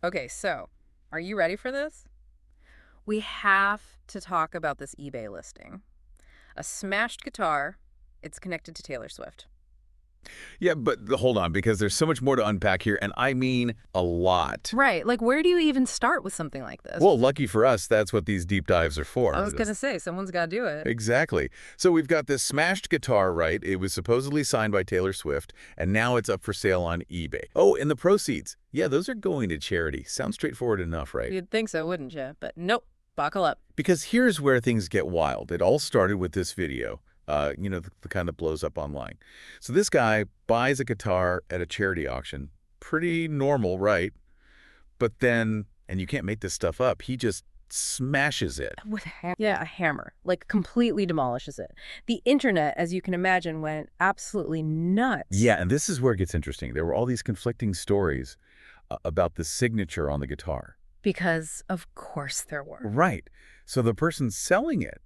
Okay, so are you ready for this? We have to talk about this eBay listing. A smashed guitar, it's connected to Taylor Swift. Yeah, but hold on, because there's so much more to unpack here, and I mean a lot. Right, like where do you even start with something like this? Well, lucky for us, that's what these deep dives are I for. was gonna say, someone's gotta do it. Exactly. So we've got this smashed guitar, right? It was supposedly signed by Taylor Swift, and now it's up for sale on eBay. Oh, and the proceeds. Yeah, those are going to charity. Sounds straightforward enough, right? You'd think so, wouldn't you? But nope, buckle up. Because here's where things get wild. It all started with this video, the kind that blows up online. So this guy buys a guitar at a charity auction. Pretty normal, right? But then, and you can't make this stuff up, he just smashes it. Yeah, a hammer, like completely demolishes it. The internet, as you can imagine, went absolutely nuts. Yeah, and this is where it gets interesting. There were all these conflicting stories about the signature on the guitar. Because of course there were. Right. So the person selling it,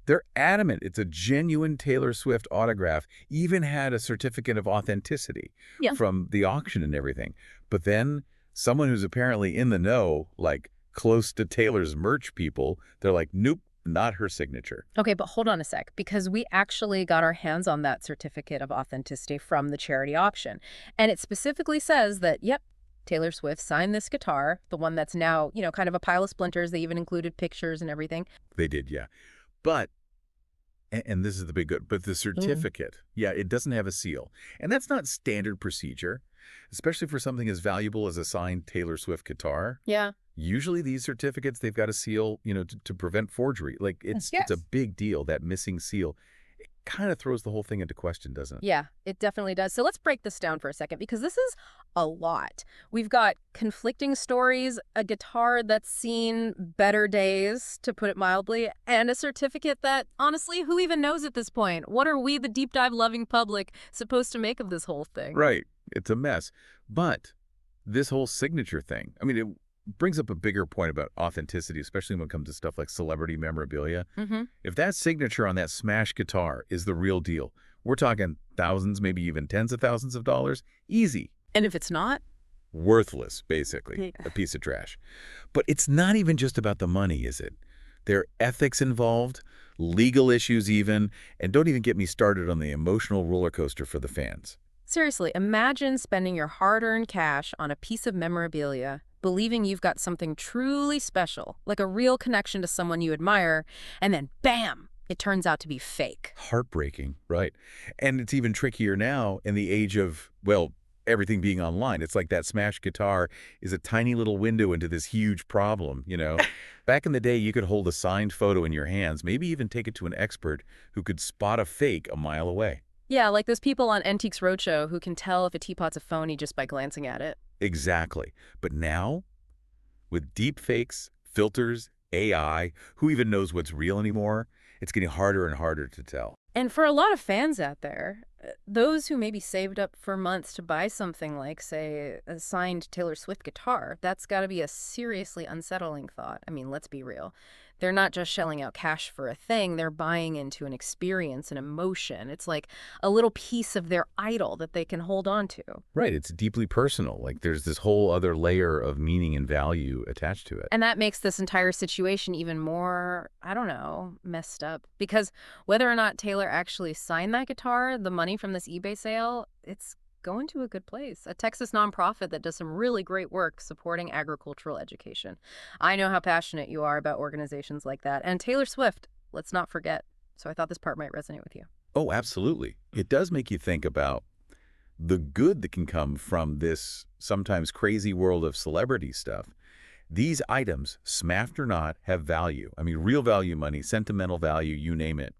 they're adamant it's a genuine Taylor Swift autograph, even had a certificate of authenticity Yeah. from the auction and everything. But then someone who's apparently in the know, like close to Taylor's merch people, they're like, nope, not her signature. Okay, but hold on a sec, because we actually got our hands on that certificate of authenticity from the charity auction. And it specifically says that, yep, Taylor Swift signed this guitar, the one that's now, kind of a pile of splinters. They even included pictures and everything. They did, yeah. But, and this is the big good, but the Mm. certificate, yeah, it doesn't have a seal. And that's not standard procedure, especially for something as valuable as a signed Taylor Swift guitar. Yeah. Usually these certificates, they've got a seal, to prevent forgery. Like it's a Yes. big deal, that missing seal. It kind of throws the whole thing into question, doesn't it? Yeah, it definitely does. So let's break this down for a second because this is a lot. We've got conflicting stories, a guitar that's seen better days, to put it mildly, and a certificate that, honestly, who even knows at this point? What are we, the deep dive loving public, supposed to make of this whole thing? Right. It's a mess. But this whole signature thing, I mean, it brings up a bigger point about authenticity, especially when it comes to stuff like celebrity memorabilia. Mm-hmm. If that signature on that smash guitar is the real deal, we're talking thousands, maybe even tens of thousands of dollars. Easy. And if it's not, Worthless, basically. A piece of trash. But it's not even just about the money, is it? There are ethics involved, legal issues even, and don't even get me started on the emotional roller coaster for the fans. seriously, imagine spending your hard-earned cash on a piece of memorabilia, believing you've got something truly special, like a real connection to someone you admire, and then bam, it turns out to be fake. Heartbreaking, right? And it's even trickier now in the age of, well, everything being online. It's like that smashed guitar is a tiny little window into this huge problem. Back in the day, you could hold a signed photo in your hands, maybe even take it to an expert who could spot a fake a mile away. Yeah, like those people on Antiques Roadshow who can tell if a teapot's a phony just by glancing at it. Exactly. But now, with deep fakes, filters, AI, who even knows what's real anymore? It's getting harder and harder to tell. And for a lot of fans out there, those who maybe saved up for months to buy something like, say, a signed Taylor Swift guitar, that's got to be a seriously unsettling thought. I mean, let's be real. They're not just shelling out cash for a thing, they're buying into an experience, an emotion. It's like a little piece of their idol that they can hold on to. Right, it's deeply personal. Like there's this whole other layer of meaning and value attached to it. And that makes this entire situation even more, I don't know, messed up. Because whether or not Taylor actually signed that guitar, the money from this eBay sale, it's going to a good place. A Texas nonprofit that does some really great work supporting agricultural education. I know how passionate you are about organizations like that. And Taylor Swift, let's not forget. So I thought this part might resonate with you. Oh, absolutely. It does make you think about the good that can come from this sometimes crazy world of celebrity stuff. These items, smashed or not, have value. I mean, real value money, sentimental value, you name it.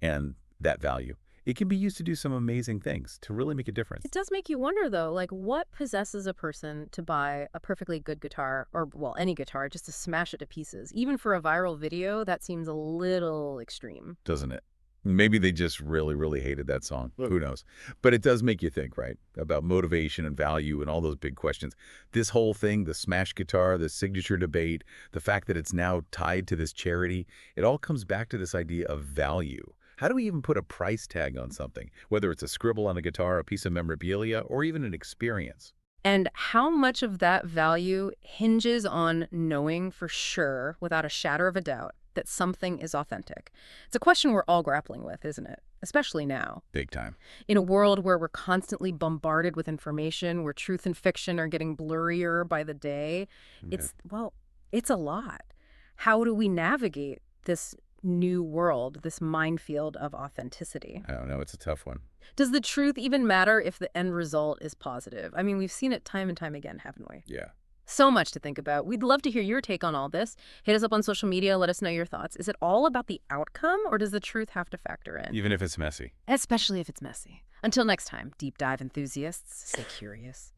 And that value, it can be used to do some amazing things, to really make a difference. It does make you wonder, though, like what possesses a person to buy a perfectly good guitar, or, well, any guitar, just to smash it to pieces? Even for a viral video, that seems a little extreme. Doesn't it? Maybe they just really, really hated that song. Who knows? But it does make you think, right, about motivation and value and all those big questions. This whole thing, the smash guitar, the signature debate, the fact that it's now tied to this charity, it all comes back to this idea of value. How do we even put a price tag on something, whether it's a scribble on a guitar, a piece of memorabilia, or even an experience? And how much of that value hinges on knowing for sure, without a shadow of a doubt, that something is authentic? It's a question we're all grappling with, isn't it? Especially now. Big time. In a world where we're constantly bombarded with information, where truth and fiction are getting blurrier by the day, Yeah. well, it's a lot. How do we navigate this new world, this minefield of authenticity? I don't know. It's a tough one. Does the truth even matter if the end result is positive? I mean, we've seen it time and time again, haven't we? Yeah. So much to think about. We'd love to hear your take on all this. Hit us up on social media. Let us know your thoughts. Is it all about the outcome, or does the truth have to factor in? Even if it's messy. Especially if it's messy. Until next time, deep dive enthusiasts, stay curious.